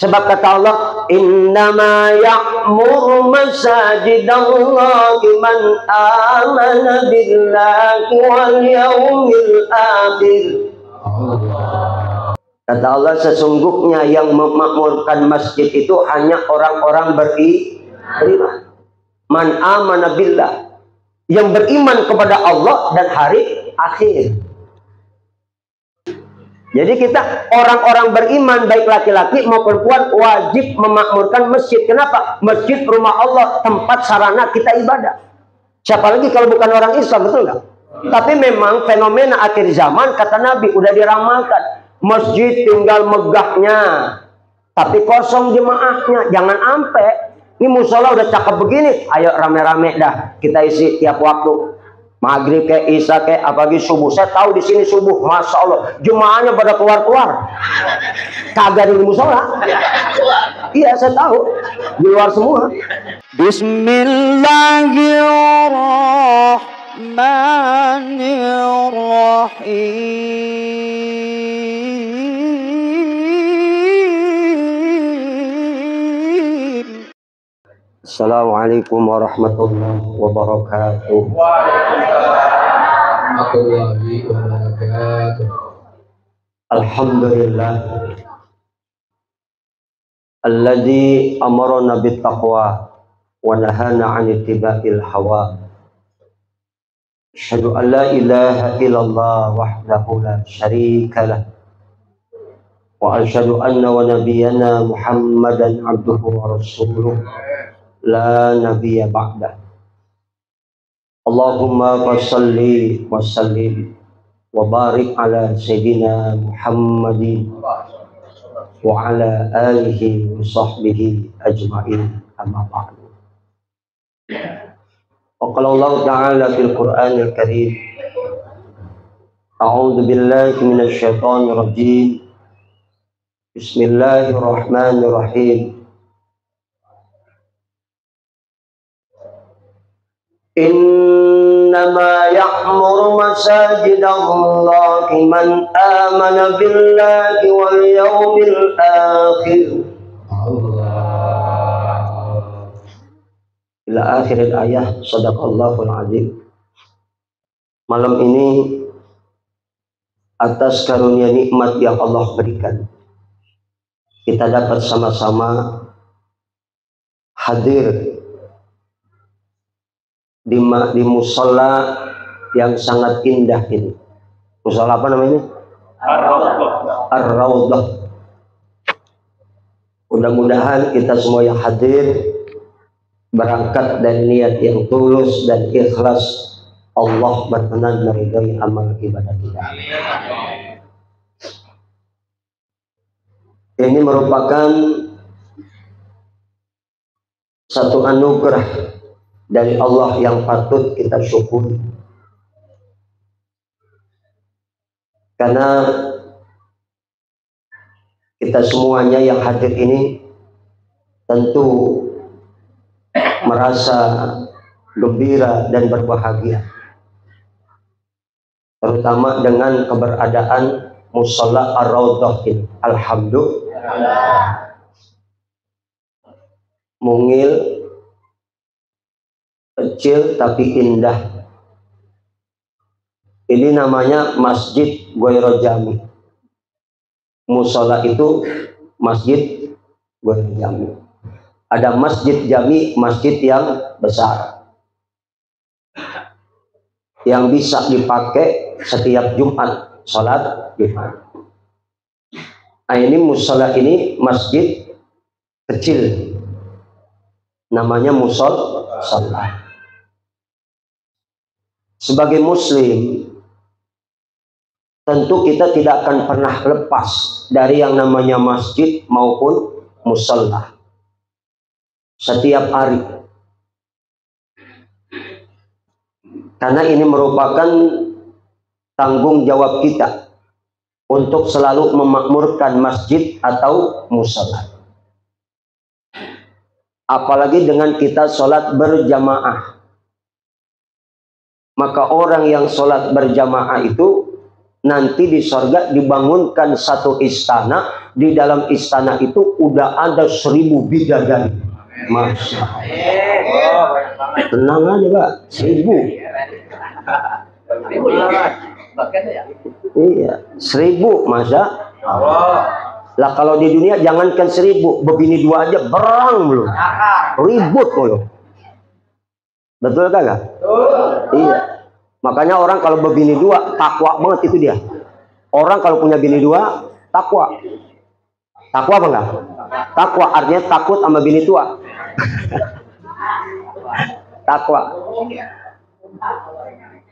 Sebab kata Allah, innama ya'muru masajidallahi man amana billahi wal yawmil akhir. Kata Allah, sesungguhnya yang memakmurkan masjid itu hanya orang-orang beriman. Man amana billah, yang beriman kepada Allah dan hari akhir. Jadi kita orang-orang beriman, baik laki-laki maupun perempuan, wajib memakmurkan masjid. Kenapa? Masjid rumah Allah, tempat sarana kita ibadah. Siapa lagi kalau bukan orang Islam, betul nggak? Tapi memang fenomena akhir zaman, kata Nabi, udah diramalkan. Masjid tinggal megahnya, tapi kosong jemaahnya. Jangan ampe, ini musola udah cakep begini, ayo rame-rame dah kita isi tiap waktu. Maghrib kayak isya kayak apalagi subuh. Saya tahu di sini subuh, masya Allah, jemaahnya pada keluar-keluar. Kagak di musola. Iya, saya tahu di luar semua. Assalamualaikum warahmatullahi wabarakatuh. Alhamdulillah alladzi amarna bittaqwa wa nahana 'anil ittiba'il hawa. Asyhadu an la ilaha illallah wahdahu la syarika lah wa asyhadu anna wa nabiyyana Muhammadan 'abduhu wa rasuluh la nabiyya ba'da. Allahumma shalli wa sallim wa barik ala sayyidina Muhammadin wa ala alihi wa sahbihi ajma'in, amma ba'du. Wa qala Allah ta'ala fil Qur'anil Karim, a'udzu billahi minasy syaithanir rajim. Bismillahirrahmanirrahim. Innama ya'muru masajidallahi man amana billahi wal yawmil akhir. Ila akhir ayat. Shadaqallahul azim. Malam ini atas karunia nikmat yang Allah berikan, kita dapat sama-sama hadir di musola yang sangat indah ini. Musola apa namanya? Ar-Raudhah. Mudah-mudahan kita semua yang hadir berangkat dari niat yang tulus dan ikhlas, Allah berkenan meridhai amal ibadah kita. Ini merupakan satu anugerah dari Allah yang patut kita syukuri, karena kita semuanya yang hadir ini tentu merasa gembira dan berbahagia, terutama dengan keberadaan musola Ar-Raudhah ini. Alhamdulillah, mungil, kecil tapi indah. Ini namanya Masjid Ghairul Jami. Musola itu Masjid Ghairul Jami. Ada masjid jami, masjid yang besar, yang bisa dipakai setiap Jumat, sholat Jumat. Nah, ini musola ini masjid kecil, namanya musola. Sebagai muslim, tentu kita tidak akan pernah lepas dari yang namanya masjid maupun musola setiap hari, karena ini merupakan tanggung jawab kita untuk selalu memakmurkan masjid atau musola. Apalagi dengan kita sholat berjamaah, maka orang yang sholat berjamaah itu Nanti di sorga dibangunkan satu istana. Di dalam istana itu udah ada 1000 bidadari. Masya Allah. Tenang aja Pak, 1000. Iya, 1000 masa. Lah kalau di dunia jangankan 1000, begini 2 aja berang belum, ribut mulu. Betul kagak? Iya. Makanya orang kalau begini 2 takwa banget itu dia. Orang kalau punya bini 2 takwa. Takwa apa enggak? Takwa artinya takut sama bini tua. Takwa.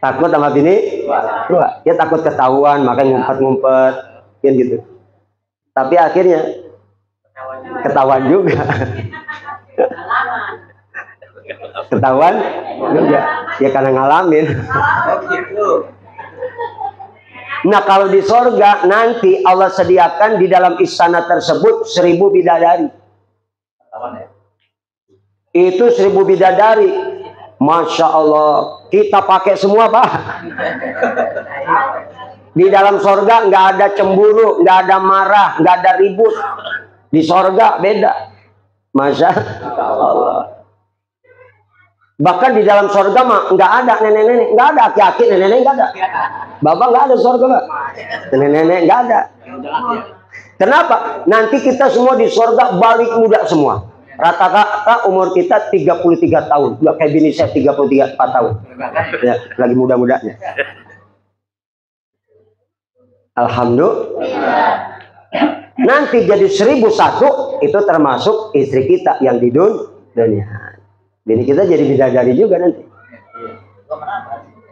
Takut sama bini tua. Dia takut ketahuan, makanya ngumpet-ngumpet, kan gitu. Tapi akhirnya ketahuan juga. Ketahuan juga. Ya karena ngalamin. Nah kalau di sorga nanti Allah sediakan di dalam istana tersebut 1000 bidadari. Itu 1000 bidadari. Masya Allah, kita pakai semua Pak. Di dalam sorga nggak ada cemburu, nggak ada marah, nggak ada ribut. Di sorga beda. Masya Allah. Bahkan di dalam sorga mah nggak ada nenek-nenek, nggak ada aki-aki, nenek-nenek nggak ada. Bapak nggak ada sorga Pak. Nenek-nenek nggak ada. Kenapa? Nanti kita semua di sorga balik muda semua. Rata-rata umur kita 33 tahun. Nggak kayak bini saya 34 tahun. Ya, lagi muda-mudanya. Alhamdulillah. Nanti jadi 1001 itu termasuk istri kita yang di dunia. Bini kita jadi bidadari juga nanti.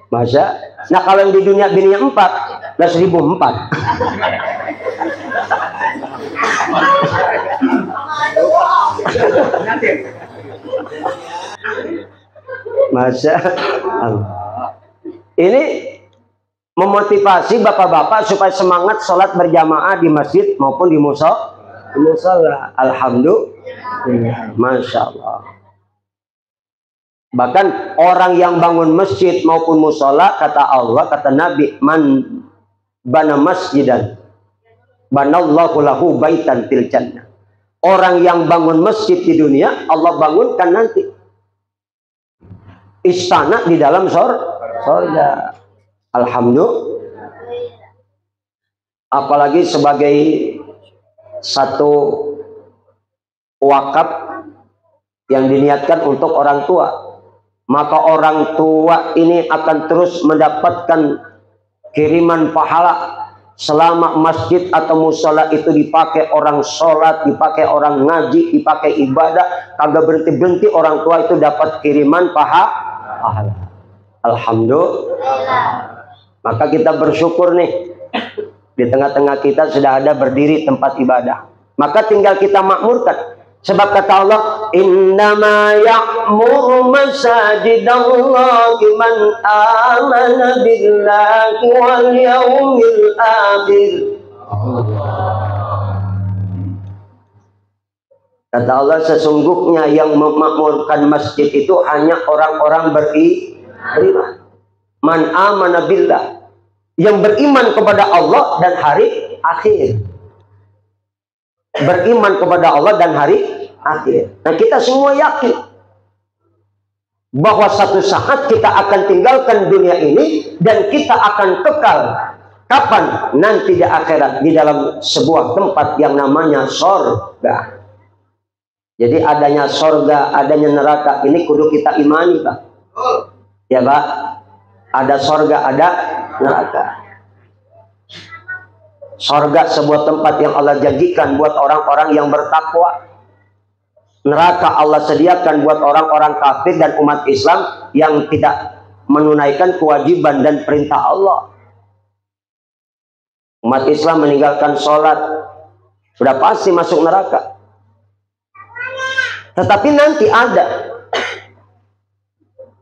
Masa? Nah kalau yang di dunia bininya 4, lah 1004. Masa? Ini memotivasi bapak-bapak supaya semangat sholat berjamaah di masjid maupun di musola. Alhamdulillah. Masya Allah. Bahkan orang yang bangun masjid maupun musola, kata Allah, kata Nabi, man bana masjidan banallahu lahu baitan fil jannah. Orang yang bangun masjid di dunia, Allah bangunkan nanti istana di dalam surga. Alhamdulillah. Apalagi sebagai satu wakaf yang diniatkan untuk orang tua. Maka orang tua ini akan terus mendapatkan kiriman pahala selama masjid atau musola itu dipakai orang sholat, dipakai orang ngaji, dipakai ibadah, kagak berhenti-berhenti orang tua itu dapat kiriman pahala. Alhamdulillah. Maka kita bersyukur nih, di tengah-tengah kita sudah ada berdiri tempat ibadah. Maka tinggal kita makmurkan. Sebab kata Allah, innama ya'muru masajidallahi man amana billahi wal yawmil akhir. Kata Allah, sesungguhnya yang memakmurkan masjid itu hanya orang-orang beriman. Man amana billah, yang beriman kepada Allah dan hari akhir. Beriman kepada Allah dan hari akhir. Nah kita semua yakin bahwa satu saat kita akan tinggalkan dunia ini dan kita akan kekal. Kapan? Nanti di akhirat, di dalam sebuah tempat yang namanya sorga. Jadi adanya sorga, adanya neraka, ini kudu kita imani Pak. Ya Pak, ada sorga, ada neraka. Sorga sebuah tempat yang Allah janjikan buat orang-orang yang bertakwa. Neraka Allah sediakan buat orang-orang kafir dan umat Islam yang tidak menunaikan kewajiban dan perintah Allah. Umat Islam meninggalkan sholat, sudah pasti masuk neraka. Tetapi nanti ada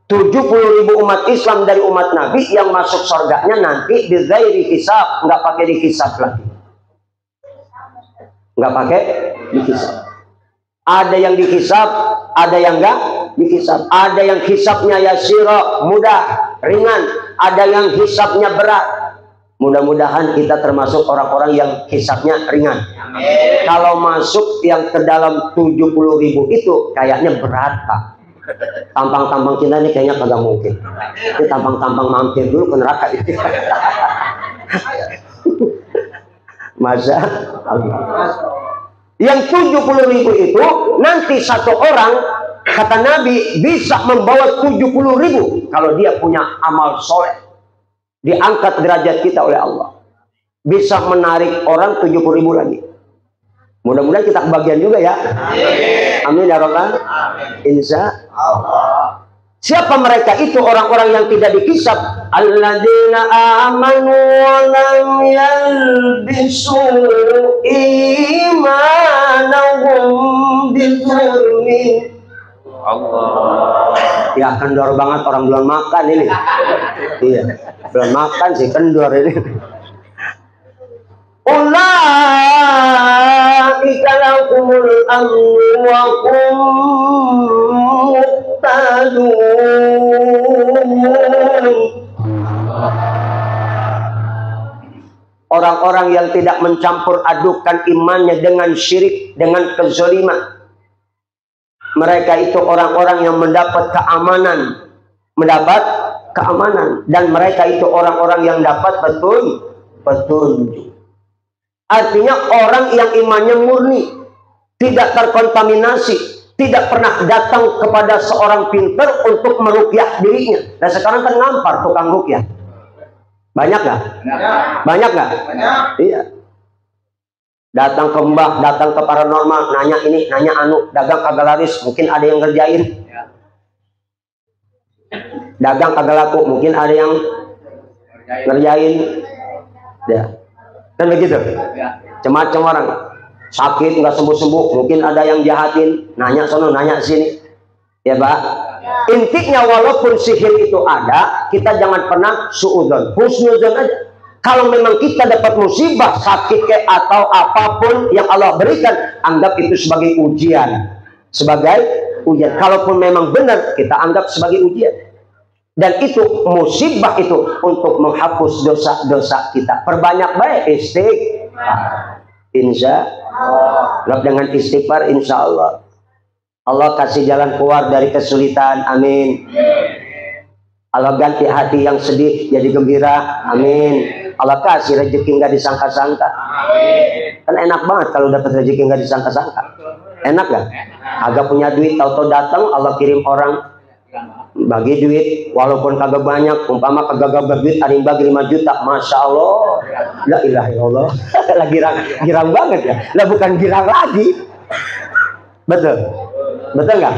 70.000 umat Islam dari umat Nabi yang masuk surganya nanti di ghairi hisab, nggak pakai dihisab lagi, nggak pakai dihisab. Ada yang dihisab, ada yang nggak dihisab. Ada yang hisabnya yasira, mudah, ringan. Ada yang hisabnya berat. Mudah-mudahan kita termasuk orang-orang yang hisabnya ringan. Kalau masuk yang ke dalam 70.000 itu kayaknya berat, Pak. Tampang-tampang kita ini kayaknya kagak mungkin. Ini tampang-tampang mampir dulu ke neraka itu. Masa yang 70.000 itu nanti satu orang, kata Nabi, bisa membawa 70.000 kalau dia punya amal soleh. Diangkat derajat kita oleh Allah. Bisa menarik orang 70.000 lagi. Mudah-mudahan kita kebagian juga ya. Amin ya Rabbal. Insya Allah. Siapa mereka itu? Orang-orang yang tidak dihisab. Alladzina amanu wa lam yalbisu imanahum bizulmin. Allah. Ya kendor banget orang belum makan ini. Iya, belum makan sih kendor ini. Ulaika lahumul amnu wa hum muhtadun. Orang-orang yang tidak mencampur adukan imannya dengan syirik, dengan kezaliman. Mereka itu orang-orang yang mendapat keamanan, dan mereka itu orang-orang yang dapat petunjuk. Artinya orang yang imannya murni, tidak terkontaminasi, tidak pernah datang kepada seorang pinter untuk meruqyah dirinya. Dan sekarang kan ngampar tukang ruqyah. Banyak nggak? Banyak nggak? Iya. Datang ke mbah, datang ke paranormal, nanya ini, nanya anu, dagang kagak laris, mungkin ada yang ngerjain. Dagang kagak laku, mungkin ada yang ngerjain. Ya. Kan begitu? Macam-macam orang. Sakit nggak sembuh-sembuh, mungkin ada yang jahatin, nanya sono, nanya sini. Ya, Pak. Intinya walaupun sihir itu ada, kita jangan pernah suudzon, husnuzon aja. Kalau memang kita dapat musibah, sakit atau apapun yang Allah berikan, anggap itu sebagai ujian. Sebagai ujian. Kalaupun memang benar, kita anggap sebagai ujian. Dan itu musibah itu untuk menghapus dosa-dosa kita. Perbanyak baik istighfar. Insya Allah. Dengan istighfar, insya Allah. Allah kasih jalan keluar dari kesulitan. Amin. Allah ganti hati yang sedih jadi gembira. Amin. Allah kasih rezeki nggak disangka-sangka. Kan enak banget kalau dapat rezeki nggak disangka-sangka. Enak gak? Agak punya duit, tahu-tahu datang Allah kirim orang bagi duit, walaupun kagak banyak. Umpama kagak duit, ada yang bagi 5 juta. Masya Allah. La ilaha illallah. Lah girang banget ya. Lah bukan girang lagi. Betul. Betul nggak?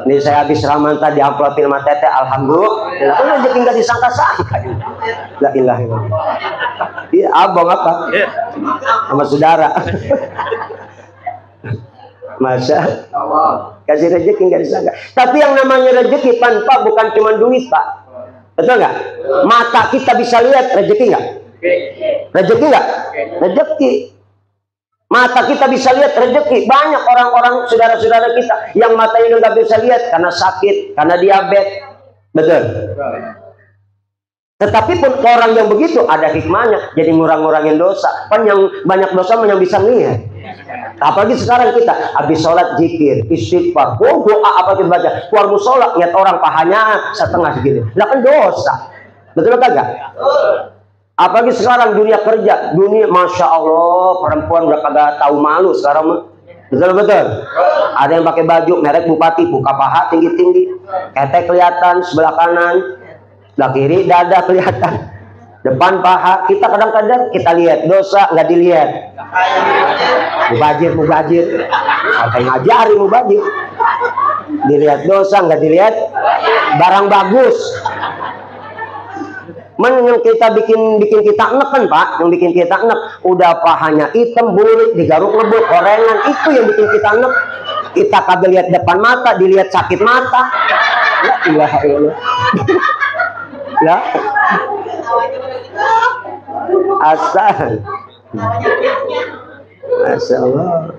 Ini saya habis ramalan tadi amplopin sama teteh, alhamdulillah. Itu rezeki nggak disangka-sangka. La ilaha illallah. Iya, abang apa? Sama saudara. Masa kasih rezeki nggak disangka. Tapi yang namanya rezeki tanpa bukan cuma duit, Pak. Betul nggak? Mata kita bisa lihat rezeki nggak? Rezeki nggak? Rezeki. Mata kita bisa lihat rezeki. Banyak orang-orang saudara-saudara kita yang matanya nggak bisa lihat karena sakit, karena diabetes. Betul. Tetapi pun orang yang begitu ada hikmahnya, jadi ngurang-ngurangin dosa. Kan yang banyak dosa yang bisa lihat. Apalagi sekarang kita habis sholat zikir, istighfar, doa apa kita baca, keluar musola lihat orang pahanya setengah segini. Lah kan dosa. Betul kagak? Apalagi sekarang dunia kerja, dunia masya Allah perempuan udah kagak tahu malu sekarang mah. Betul. Ada yang pakai baju merek bupati, buka paha tinggi-tinggi, ketek kelihatan sebelah kanan, sebelah kiri dada kelihatan, depan paha. Kita kadang-kadang kita lihat dosa nggak dilihat. Mubajir, sampai ngajari mubajir. Dilihat dosa nggak dilihat barang bagus. Yang kita bikin kita enek kan, Pak, yang bikin kita enek udah pahanya hitam, burik, digaruk ngebut, gorengan, itu yang bikin kita enek. Kita kagak lihat depan mata, dilihat sakit mata. La ilaha illallah. Ya. Asal. Masya Allah.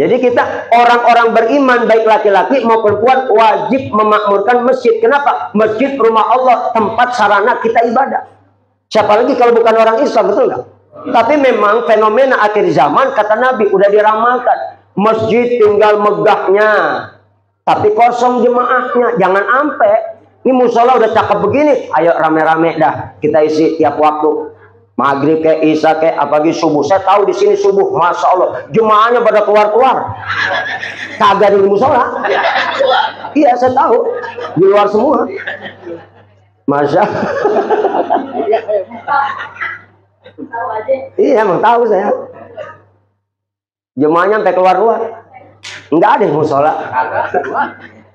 Jadi kita orang-orang beriman baik laki-laki maupun perempuan wajib memakmurkan masjid. Kenapa? Masjid rumah Allah, tempat sarana kita ibadah. Siapa lagi kalau bukan orang Islam, betul nggak? Tapi memang fenomena akhir zaman kata Nabi udah diramalkan. Masjid tinggal megahnya, tapi kosong jemaahnya. Jangan ampe. Ini musola udah cakep begini, ayo rame-rame dah kita isi tiap waktu. Maghrib kayak isya kayak apalagi subuh. Saya tahu di sini subuh, masya Allah, jemaahnya pada keluar-keluar. Kagak di musola. Iya saya tahu, di luar semua. Masya. Iya emang tahu saya. Jemaahnya sampai keluar-keluar. Enggak ada di musola.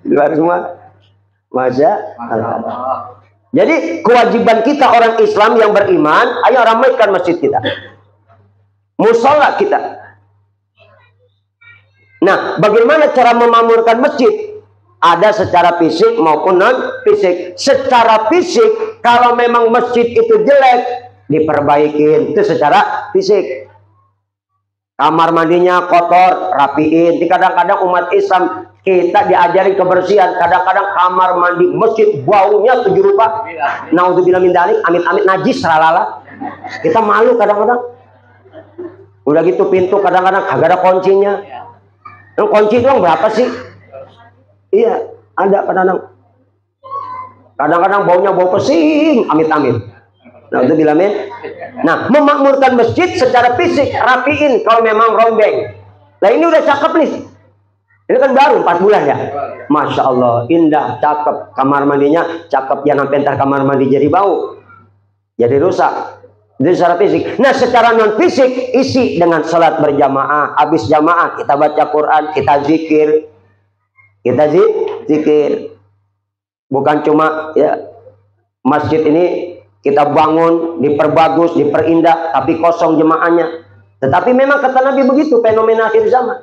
Di luar semua. Masya Allah. Jadi kewajiban kita orang Islam yang beriman, ayo ramaikan masjid kita, musola kita. Nah, bagaimana cara memakmurkan masjid? Ada secara fisik maupun non fisik. Secara fisik, kalau memang masjid itu jelek, diperbaikin itu secara fisik. Kamar mandinya kotor, rapiin. Kadang-kadang umat Islam kita diajarin kebersihan. Kadang-kadang kamar mandi masjid baunya 7 rupa. Naudzubillah min dzalik, amit-amit najis ralala. Kita malu kadang-kadang. Udah gitu pintu kadang-kadang kagak ada kuncinya. Yang kunci doang berapa sih? Iya, ada kadang-kadang. Kadang-kadang baunya bau pesing, amit-amit. Naudzubillah min. Nah, memakmurkan masjid secara fisik, rapiin kalau memang rombeng. Nah, ini udah cakep nih. Ini kan baru 4 bulan ya. Masya Allah, indah, cakep. Kamar mandinya cakep. Jangan pentar kamar mandi jadi bau, jadi rusak. Itu secara fisik. Nah, secara non fisik, isi dengan salat berjamaah. Habis jamaah kita baca Quran, kita zikir. Kita zikir. Bukan cuma ya masjid ini kita bangun, diperbagus, diperindah, tapi kosong jemaahnya. Tetapi memang kata Nabi begitu fenomena akhir zaman.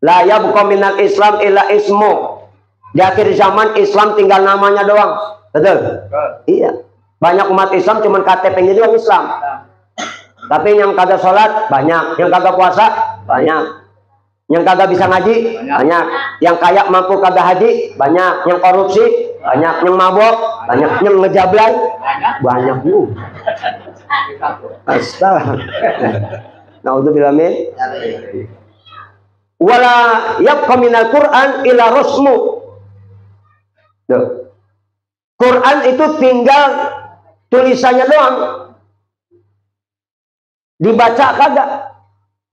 La yabqa minal Islam illa ismu. Di akhir zaman Islam tinggal namanya doang. Betul? Iya. Banyak umat Islam cuman KTP-nya doang Islam. Tapi yang kagak sholat banyak, yang kagak puasa banyak, yang kagak bisa ngaji banyak, yang kaya mampu kagak haji banyak, yang korupsi banyak, yang mabok banyak, yang ngejablay banyak bu. Astaga. Naudzubillah min. Wala yabqa minal Qur'an ila rasmu. Quran itu tinggal tulisannya doang. Dibaca kagak.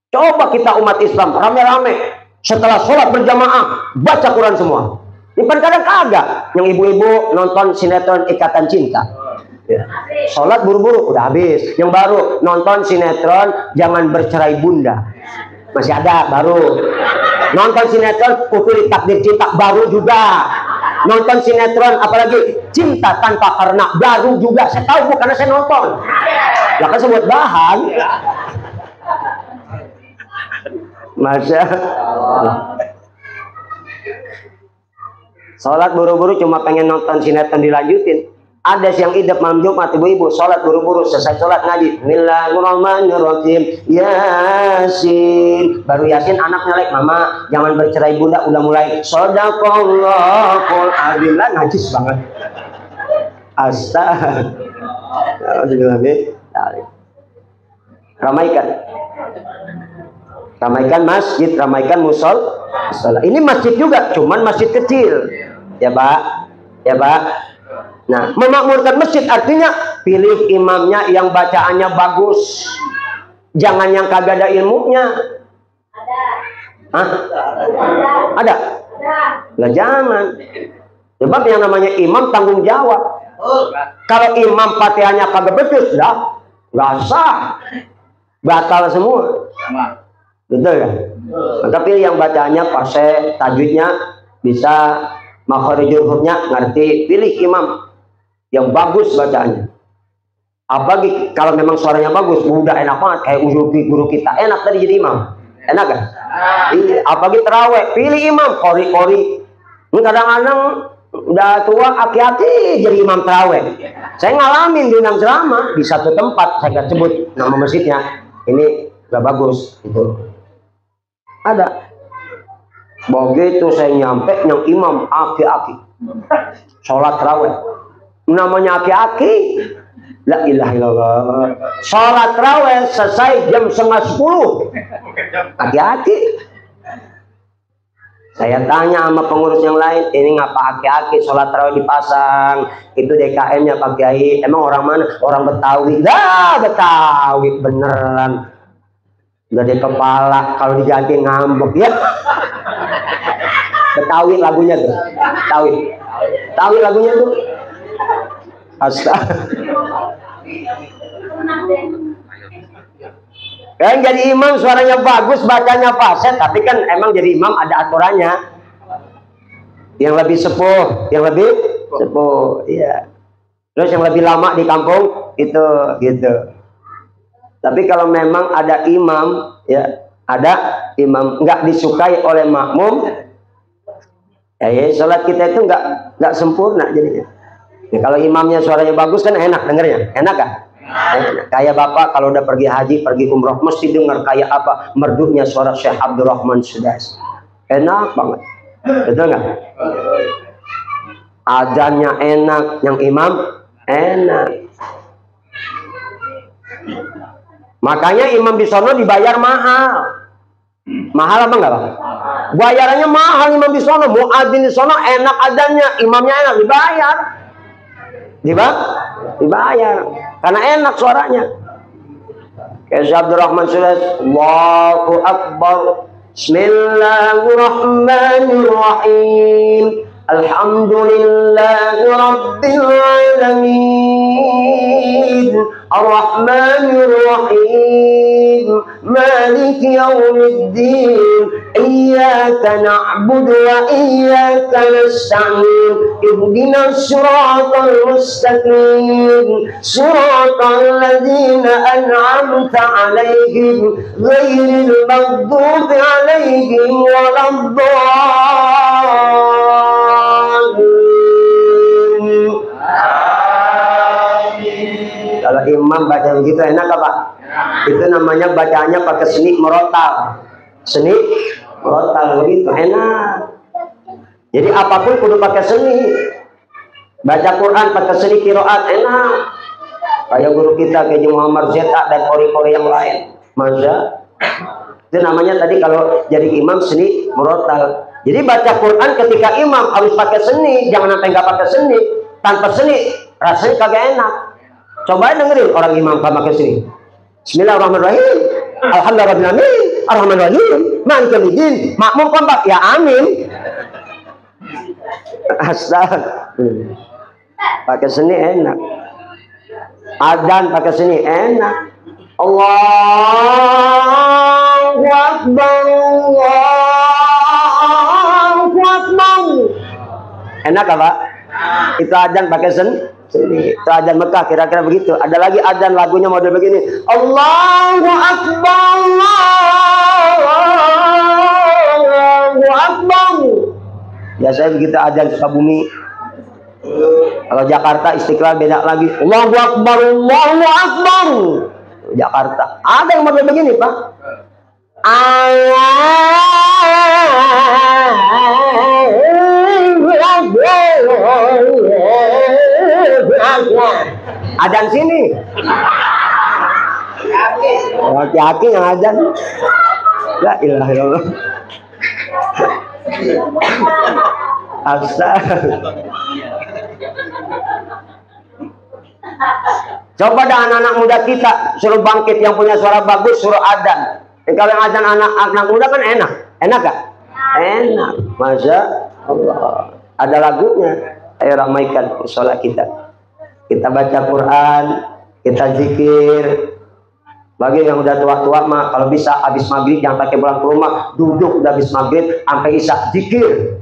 Coba kita umat Islam rame-rame setelah sholat berjamaah baca Quran semua. Ini kan kadang kagak. Yang ibu-ibu nonton sinetron Ikatan Cinta. Ya. Sholat buru-buru udah habis. Yang baru nonton sinetron Jangan Bercerai Bunda. Masih ada baru. Nonton sinetron Kuturi Takdir Cinta baru juga. Nonton sinetron apalagi Cinta Tanpa Karena baru juga. Saya tahu bu karena saya nonton. Lah kan sebut bahan. Masya Allah. Sholat buru-buru cuma pengen nonton sinetron dilanjutin. Ada yang idap malam Jumat ibu-ibu sholat buru-buru selesai sholat ngaji Bismillahirrahmanirrahim Yasin baru Yasin anak nyelek mama jangan bercerai bunda udah mulai Shadaqallahul Azim lah najis banget. Astaga. Ramaikan masjid, ramaikan musola. Ini masjid juga, cuman masjid kecil. Ya Pak, ya Pak. Nah, memakmurkan masjid artinya pilih imamnya yang bacaannya bagus. Jangan yang kagak ada ilmunya. Hah? Ada? Lah jangan. Sebab yang namanya imam tanggung jawab. Kalau imam Fatihahnya kagak betul, dah nggak sah. Batal semua. Betul ya? Maka pilih yang bacaannya fase, tajwidnya bisa, makharijul hurufnya ngerti. Pilih imam yang bagus bacaannya. Apalagi kalau memang suaranya bagus, udah enak banget kayak guru kita. Enak tadi jadi imam. Enak kan? Apalagi terawih, pilih imam kori-kori. Ini kadang-kadang udah tua aki-aki jadi imam terawih. Saya ngalamin di enam ceramah di satu tempat, saya nggak sebut nama masjidnya. Ini nggak bagus gitu. Ada. Begitu saya nyampe, yang imam aki-aki. Sholat raweh. Namanya aki-aki. La ilaha illallah. Sholat raweh selesai jam 9:30. Aki-aki. Saya tanya sama pengurus yang lain, ini ngapa aki-aki sholat raweh dipasang? Itu DKM-nya Pak Kiai. Emang orang mana? Orang Betawi. Dah, Betawi beneran. Gede kepala, kalau diganti ngambek ya. Betawi lagunya tuh. Betawi lagunya tuh. Astaga. Yang jadi imam suaranya bagus, bacanya fasih, tapi kan emang jadi imam ada aturannya. Yang lebih sepuh, iya. Terus yang lebih lama di kampung itu gitu. Tapi kalau memang ada imam, ya ada imam nggak disukai oleh makmum, ya sholat kita itu nggak sempurna jadinya. Ya, kalau imamnya suaranya bagus kan enak dengernya, enak kan? Kayak bapak kalau udah pergi haji, pergi umroh, mesti dengar kayak apa merdunya suara Syekh Abdurrahman Sudais. Enak banget, betul nggak? Azannya enak, yang imam enak. Makanya imam di sono dibayar mahal. Mahal apa enggak, Pak? Bayarannya mahal imam di sono. Muadzin di sono enak adanya, imamnya enak, dibayar. Dibayar. Karena enak suaranya. Kayak Abdurrahman Sudais, Allahu Akbar. Bismillahirrahmanirrahim. Alhamdulillahi Rabbil Alamin. Ar-Rahmanir Rahim. Malik Yawmiddin. Iyyaka na'budu wa iyyaka nasta'in. Ihdinas siratal mustaqim. Siratal ladzina an'amta 'alaihim ghairil maghdubi 'alaihim waladdallin. Kalau imam baca begitu enak apa? Itu namanya bacanya pakai seni merotal. Seni merotal begitu enak. Jadi apapun kudu pakai seni. Baca Quran pakai seni qiraat enak. Kayak guru kita kayak Muhammad Zeta dan kori-kori yang lain. Masa itu namanya tadi kalau jadi imam seni merotal. Jadi baca Quran ketika imam harus pakai seni, jangan sampai nggak pakai seni. Tanpa seni rasanya kagak enak. Coba dengerin orang imam pakai seni. Bismillahirrahmanirrahim. Alhamdulillahirrahmanirrahim. Ar-Rahmanirrahim. Maliki yaumiddin. Makmum kompak ya amin. Astaga. Pakai seni enak. Adzan pakai seni enak. Allahu Akbar. Allahu Akbar. Enak apa? Itu adzan pakai seni. Itu adzan Mekah kira-kira begitu. Ada lagi adzan lagunya model begini. Allahu Akbar. Allahu Akbar. Biasanya begitu adzan Sukabumi. Kalau Jakarta Istiqlal beda lagi. Allahu Akbar. Allahu Akbar. Jakarta. Ada yang model begini, Pak. Adzan sini. Laki-laki yang adzan. La ilaha illallah. Astaga. Coba dah anak-anak muda kita suruh bangkit yang punya suara bagus suruh adzan. Kalau yang adzan anak-anak muda kan enak. Enak gak? Enak. Masya Allah. Ada lagunya. Ayo ramaikan sholat kita. Kita baca Quran, kita zikir. Bagi yang udah tua-tua mah kalau bisa habis maghrib jangan pakai pulang ke rumah, duduk udah habis maghrib sampai isya zikir.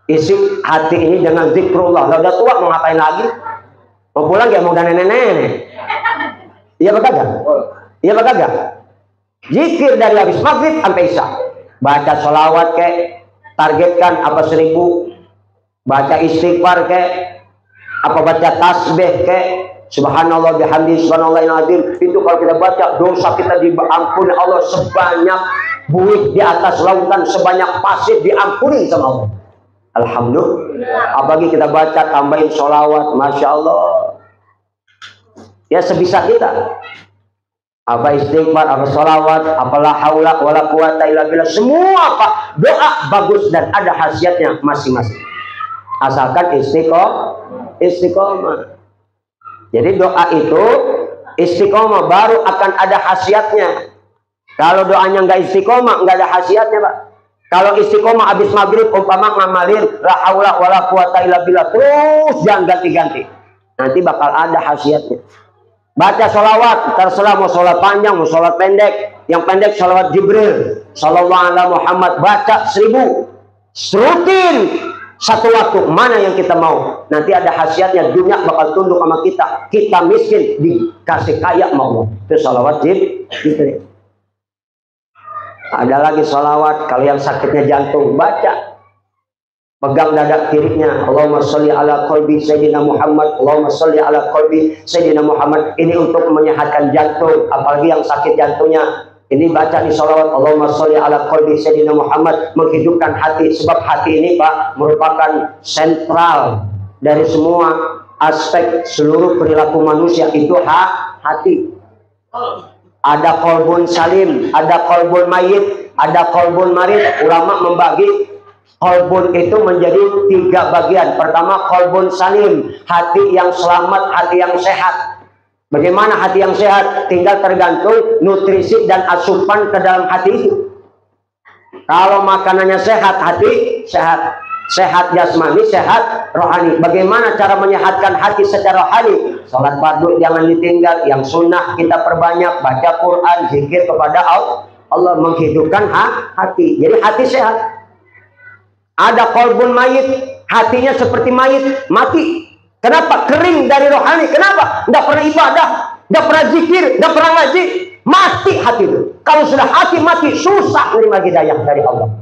Isi hati ini dengan zikrullah. Kalau udah tua mau ngapain lagi? Mau pulang ya mau udah nenek-nenek. Iya bakagak? Iya bakagak? Zikir dari habis maghrib sampai isya. Baca sholawat kek, targetkan apa 1000. Baca istighfar kek, apa baca tasbih kek, subhanallah bihamdi subhanallahil azim. Itu kalau kita baca dosa kita diampuni Allah sebanyak buih di atas lautan sebanyak pasir diampuni sama Allah. Alhamdulillah. Apalagi kita baca tambahin sholawat, masya Allah. Ya sebisa kita. Apa istighfar, apa sholawat, apalah haula wala quwata illa billah, semua Pak doa bagus dan ada khasiatnya masing-masing. Asalkan istiqomah. Jadi doa itu istiqomah baru akan ada khasiatnya. Kalau doanya nggak istiqomah nggak ada khasiatnya Pak. Kalau istiqomah habis maghrib umpama ngamalin la haula wala quwata illa billah terus jangan ganti-ganti, nanti bakal ada khasiatnya. Baca sholawat, terserah mau sholat panjang, mau sholat pendek. Yang pendek sholawat Jibril, sallallahu alaihi Muhammad, baca 1000. Rutin satu waktu, mana yang kita mau. Nanti ada khasiatnya, dunia bakal tunduk sama kita. Kita miskin, dikasih kaya sama Allah. Itu sholawat Jibril. Ada lagi sholawat, kalau yang sakitnya jantung, baca. Pegang dada kirinya, Allahumma sholli ala qalbi Sayyidina Muhammad, Allahumma sholli ala qalbi Sayyidina Muhammad. Ini untuk menyehatkan jantung, apalagi yang sakit jantungnya. Ini baca di sholawat, Allahumma sholli ala qalbi Sayyidina Muhammad, menghidupkan hati. Sebab hati ini Pak merupakan sentral dari semua aspek seluruh perilaku manusia, itu hati. Ada kolbun salim, ada kolbun mayit, ada kolbun marid. Ulama membagi kolbun itu menjadi 3 bagian. Pertama, kolbun salim, hati yang selamat, hati yang sehat. Bagaimana hati yang sehat? Tinggal tergantung nutrisi dan asupan ke dalam hati itu. Kalau makanannya sehat, hati sehat. Sehat jasmani, sehat rohani. Bagaimana cara menyehatkan hati secara rohani? Salat fardu jangan ditinggal, yang sunnah kita perbanyak, baca Quran, zikir kepada Allah, menghidupkan hati. Jadi hati sehat. Ada kolbun mayit, hatinya seperti mayit, mati. Kenapa? Kering dari rohani. Kenapa? Tidak pernah ibadah, tidak pernah zikir, tidak pernah ngaji. Mati hati itu. Kalau sudah hati mati, susah menerima hidayah dari Allah.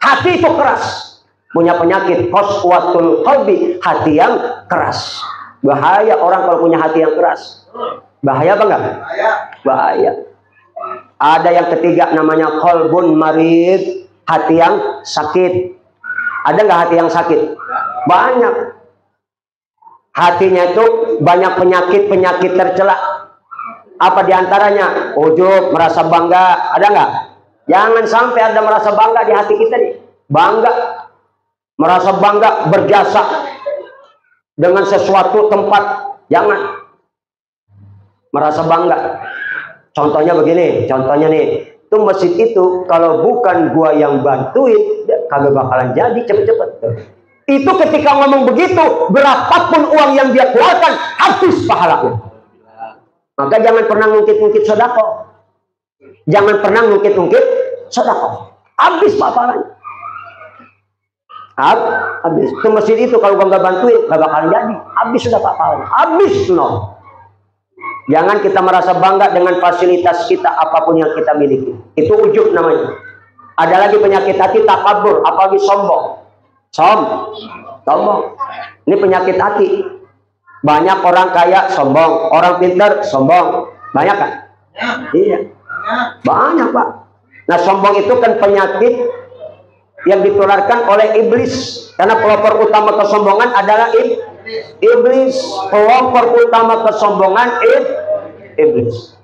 Hati itu keras. Punya penyakit qaswatul qalbi, hati yang keras. Bahaya orang kalau punya hati yang keras. Bahaya apa enggak? Bahaya. Ada yang ketiga namanya kolbun marid, hati yang sakit. Ada nggak hati yang sakit? Banyak. Hatinya itu banyak penyakit tercela. Apa diantaranya? Ujub, merasa bangga. Ada nggak? Jangan sampai ada merasa bangga di hati kita nih. Bangga. Merasa bangga berjasa dengan sesuatu tempat. Jangan. Merasa bangga. Contohnya begini. Contohnya nih. Itu masjid itu kalau bukan gua yang bantuin kagak bakalan jadi cepet-cepet. Itu ketika ngomong begitu, berapapun uang yang dia keluarkan habis pahalanya. Maka jangan pernah ngungkit-ngungkit sedekah. Jangan pernah ngungkit-ngungkit sedekah. Habis pahalanya. Habis. Itu masjid itu kalau gua nggak bantuin gak bakalan jadi. Habis sudah pahalanya. Habis no. Jangan kita merasa bangga dengan fasilitas kita apapun yang kita miliki. Itu ujub namanya. Ada lagi penyakit hati takabur, apalagi sombong. Sombong. Ini penyakit hati. Banyak orang kaya sombong, orang pintar sombong. Banyak kan? Iya. Banyak Pak. Nah sombong itu kan penyakit yang ditularkan oleh iblis. Karena pelopor utama kesombongan adalah iblis. Pelopor utama kesombongan iblis.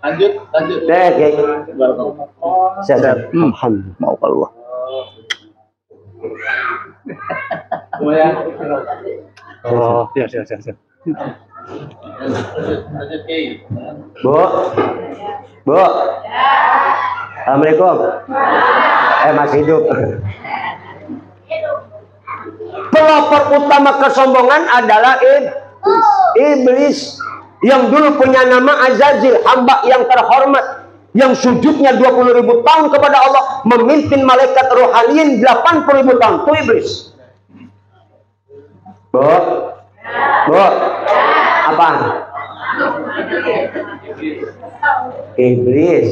Lanjut. Siap. Mau keluar. Oh, siap. Bu. Assalamualaikum. Masih hidup. Pelopor utama kesombongan adalah iblis yang dulu punya nama Azazil, hamba yang terhormat, yang sujudnya 20.000 tahun kepada Allah, memimpin malaikat rohaniin 80.000 tahun. Itu iblis. Bu. Apa? Iblis.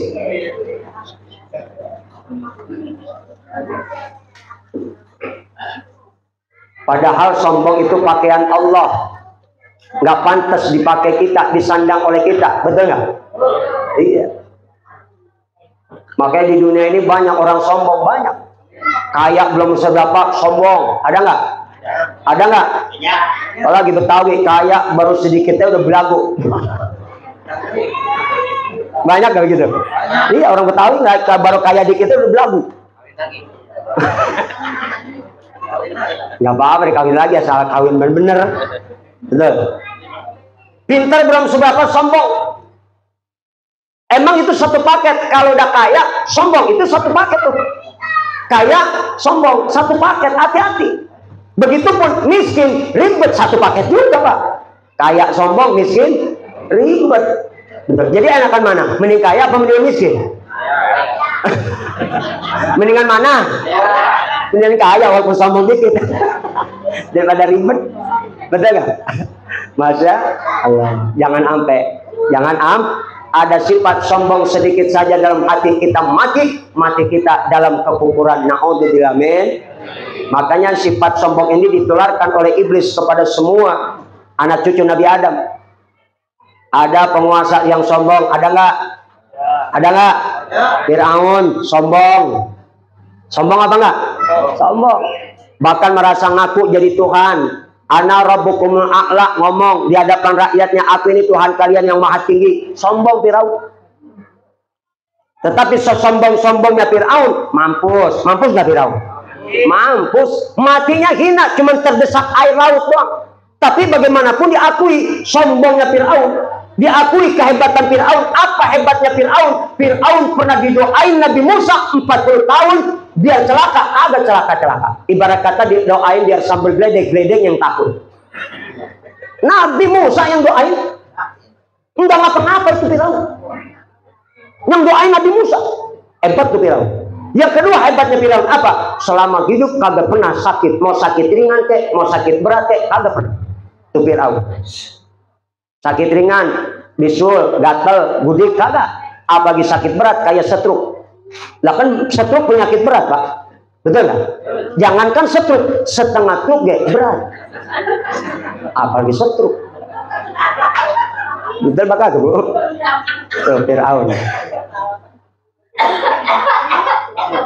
Padahal sombong itu pakaian Allah, nggak pantas dipakai kita, disandang oleh kita, betul nggak? Iya. Makanya di dunia ini banyak orang sombong, banyak. Kaya belum seberapa sombong, ada nggak? Ada nggak? Kalau lagi Betawi kaya baru sedikitnya udah belagu. Banyak nggak gitu? Iya, orang Betawi nggak baru kaya dikitnya udah belagu. Nggak apa-apa dikawin lagi asal kawin bener-bener. Betul. Pintar belum seberapa sombong. Emang itu satu paket. Kalau udah kaya, sombong itu satu paket tuh. Kaya, sombong satu paket. Hati-hati. Begitupun miskin, ribet satu paket juga Pak. Kaya, sombong, miskin, ribet. Betul. Jadi enakan mana? Mending kaya apa mending miskin? Mendingan mana? Mendingan kaya walaupun sombong dikit. Daripada ribet. Betul nggak? Masya Allah. Jangan ada sifat sombong sedikit saja dalam hati kita, mati kita dalam kekufuran. Naudzubillah min. Makanya sifat sombong ini ditularkan oleh iblis kepada semua anak cucu Nabi Adam. Ada penguasa yang sombong, ada nggak? Ada nggak? Fir'aun sombong. Sombong apa enggak? Sombong. Bahkan merasa ngaku jadi Tuhan. Ana rabbukumul a'la, ngomong di hadapan rakyatnya, aku ini Tuhan kalian yang maha tinggi. Sombong Firaun. Tetapi sesombong-sombongnya Firaun, mampus nggak Firaun? Mampus, matinya hina, cuma terdesak air laut doang. Tapi bagaimanapun diakui sombongnya Firaun, diakui kehebatan Firaun. Apa hebatnya Firaun? Firaun pernah didoain Nabi Musa 40 tahun biar celaka, agak celaka. Ibarat kata didoain biar sambal geledek yang takut. Nabi Musa yang doain, enggak ngapa-ngapa itu Firaun. Yang doain Nabi Musa, hebat tuh Firaun. Yang kedua hebatnya Firaun apa? Selama hidup kagak pernah sakit, mau sakit ringan kek, mau sakit berat kek, kagak pernah. Tuh Firaun. Sakit ringan, bisul, gatel, gudik, kagak. Apalagi sakit berat kayak stroke. Lah kan stroke penyakit berat Pak, betul nggak? Jangankan stroke, setengah stroke berat. Apalagi stroke. Betul Pak Bu? Firaun.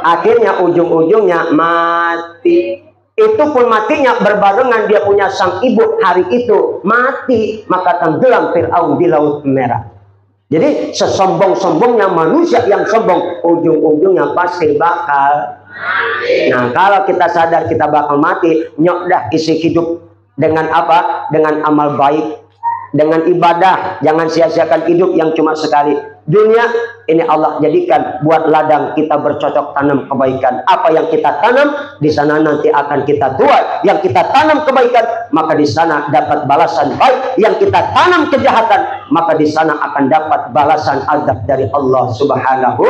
Akhirnya ujung-ujungnya mati. Itu pun matinya berbarengan dia punya sang ibu hari itu mati, maka tenggelam Firaun di Laut Merah. Jadi sesombong-sombongnya manusia yang sombong, ujung-ujungnya pasti bakal mati. Nah, kalau kita sadar kita bakal mati, nyok dah isi hidup dengan apa? Dengan amal baik, dengan ibadah. Jangan sia-siakan hidup yang cuma sekali. Dunia ini Allah jadikan buat ladang kita bercocok tanam kebaikan. Apa yang kita tanam di sana nanti akan kita tuai. Yang kita tanam kebaikan maka di sana dapat balasan baik. Yang kita tanam kejahatan maka di sana akan dapat balasan azab dari Allah Subhanahu.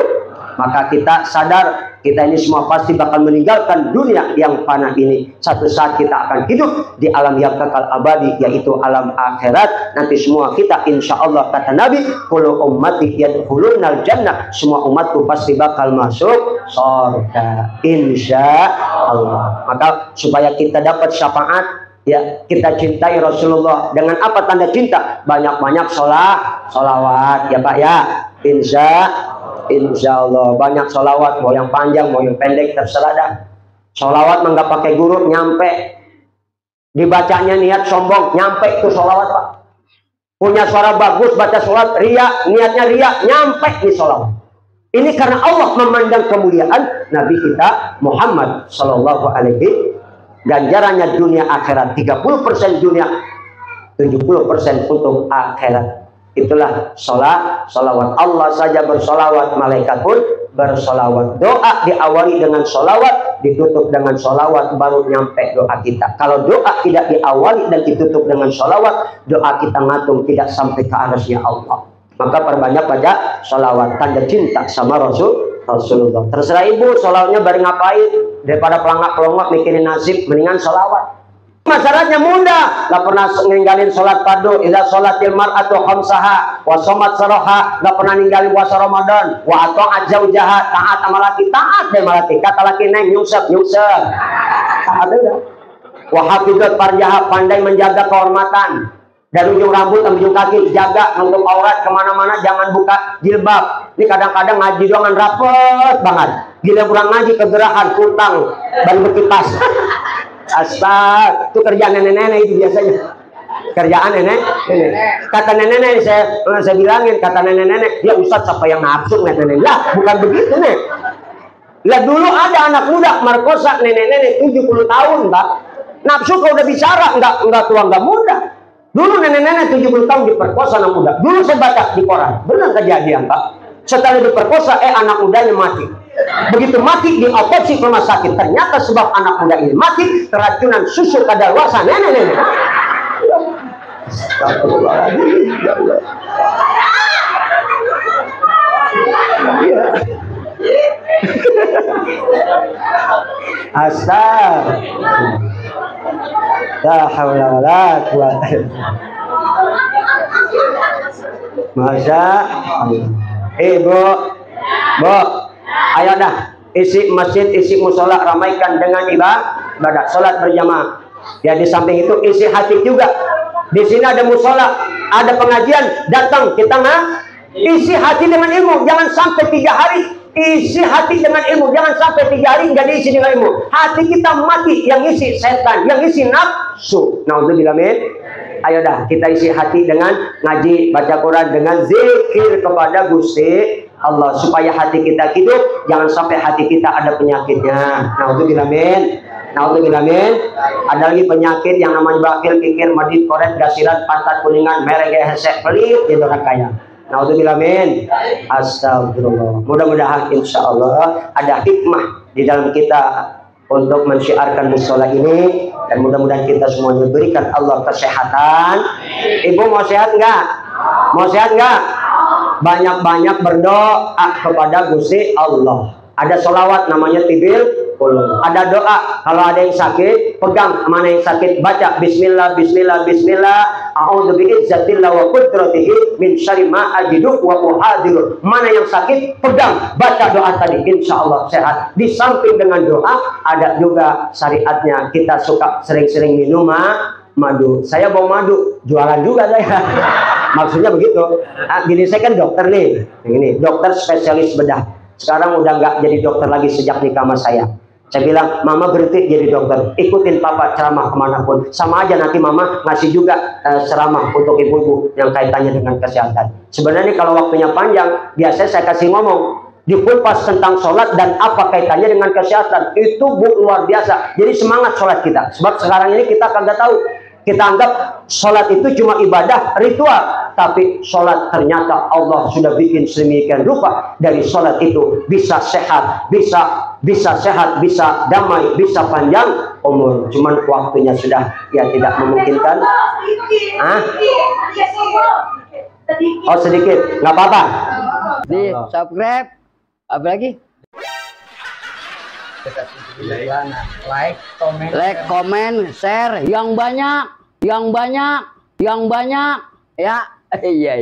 Maka kita sadar kita ini semua pasti bakal meninggalkan dunia yang fana ini. Satu saat kita akan hidup di alam yang kekal abadi, yaitu alam akhirat. Nanti semua kita insya Allah kata Nabi, kullu ummati yadkhulunal jannah, semua umatku pasti bakal masuk surga insya Allah. Maka supaya kita dapat syafaat, ya kita cintai Rasulullah. Dengan apa tanda cinta? Banyak-banyak sholawat ya Pak ya. Insya Allah banyak sholawat, mau yang panjang mau yang pendek terserah dah. Sholawat mah nggak pakai guru, nyampe. Dibacanya niat sombong, nyampe itu sholawat Pak. Punya suara bagus baca sholawat, ria, niatnya ria, nyampe di sholawat. Ini karena Allah memandang kemuliaan Nabi kita Muhammad Sallallahu Alaihi. Ganjarannya dunia akhirat 30% dunia, 70% untuk akhirat. Itulah sholawat. Allah saja bersolawat, malaikat pun bersolawat. Doa diawali dengan solawat, ditutup dengan solawat, baru nyampe doa kita. Kalau doa tidak diawali dan ditutup dengan solawat, doa kita ngatung tidak sampai ke arasnya Allah. Maka perbanyak baca solawat, tanda cinta sama Rasulullah. Terserah ibu solawatnya bareng ngapain, daripada pelangak-pelongok mikirin nasib, mendingan solawat. Masalahnya mudah, nggak pernah ninggalin sholat fardu, idza sholatil mar'atu khamsaha wa shomat saroha, nggak pernah ninggalin puasa Ramadan, wa ata'at zaujaha, taat sama laki, taat deh malaki, kata laki neng nyusep, taat deh. Wa hafizat farjaha, pandai menjaga kehormatan. Dari ujung rambut sampai ujung kaki, jaga nutup aurat, kemana-mana jangan buka jilbab. Ini kadang-kadang ngaji doang rapet banget. Gila kurang ngaji kegerahan, hutang, baru berkipas. Astaga, itu kerjaan nenek-nenek itu biasanya. Kerjaan nenek. Kata nenek-nenek saya bilangin, kata nenek-nenek, ya Ustadz siapa yang nafsu nenek-nenek? Lah, bukan begitu nih. Lah dulu ada anak muda merkosa nenek-nenek 70 tahun, Pak. Nafsu kalau udah bicara enggak tua enggak muda. Dulu nenek-nenek 70 tahun diperkosa anak muda. Dulu saya baca di koran, benar kejadian, Pak. Setelah diperkosa, anak mudanya mati. Begitu mati di otopsi rumah sakit, ternyata sebab anak muda ini mati keracunan susu kadaluarsa nenek-nenek. Astagfirullahaladzim, ya Allah. Astagfirullah. La haula wala quwwata. Masya Allah. Bu, ayo dah isi masjid, isi musola, ramaikan dengan ibadah, sholat berjamaah. Ya di samping itu isi hati juga. Di sini ada musola, ada pengajian, datang kita isi hati dengan ilmu. Jangan sampai 3 hari isi hati dengan ilmu, jangan sampai 3 hari nggak diisi dengan ilmu. Hati kita mati, yang isi setan, yang isi nafsu. Naudzubillah min. Ayo dah kita isi hati dengan ngaji, baca Quran, dengan zikir kepada Gusti Allah supaya hati kita hidup, jangan sampai hati kita ada penyakitnya. Naudzubillah min. Naudzubillah min. Ada lagi penyakit yang namanya bakil, kikir, madit, koret, gasiran, pantat kuningan, merek, hesek, pelit, itu orang kaya. Naudzubillah min. Astagfirullah. Mudah-mudahan insya Allah ada hikmah di dalam kita untuk mensyiarkan musola ini, dan mudah-mudahan kita semua diberikan Allah kesehatan. Ibu mau sehat nggak? Mau sehat nggak? Banyak-banyak berdoa kepada Gusti Allah. Ada sholawat namanya tibil qulub. Ada doa kalau ada yang sakit, pegang mana yang sakit, baca bismillah bismillah bismillah. A'udzu bi'izzatillah wa qudratihi min syarri ma ajidu wa uhadiru. Mana yang sakit, pegang, baca doa tadi, insya Allah sehat. Di samping dengan doa, ada juga syariatnya. Kita suka sering-sering minum madu. Saya mau madu, jualan juga saya. Maksudnya begitu. Gini, saya kan dokter nih. Ini dokter spesialis bedah. Sekarang udah nggak jadi dokter lagi sejak nikah sama saya. Saya bilang, mama berhenti jadi dokter, ikutin papa ceramah kemanapun. Sama aja nanti mama ngasih juga ceramah untuk ibu-ibu yang kaitannya dengan kesehatan. Sebenarnya kalau waktunya panjang, biasanya saya kasih ngomong di Pulpas tentang sholat dan apa kaitannya dengan kesehatan. Itu luar biasa. Jadi semangat sholat kita. Sebab sekarang ini kita kagak tahu. Kita anggap sholat itu cuma ibadah ritual, tapi sholat ternyata Allah sudah bikin sedemikian rupa. Dari sholat itu bisa sehat, bisa sehat, bisa damai, bisa panjang umur. Cuman waktunya sudah ya tidak memungkinkan. Oh sedikit, nggak apa-apa. Di subscribe, apa lagi? Like, comment, share, yang banyak ya. Iya.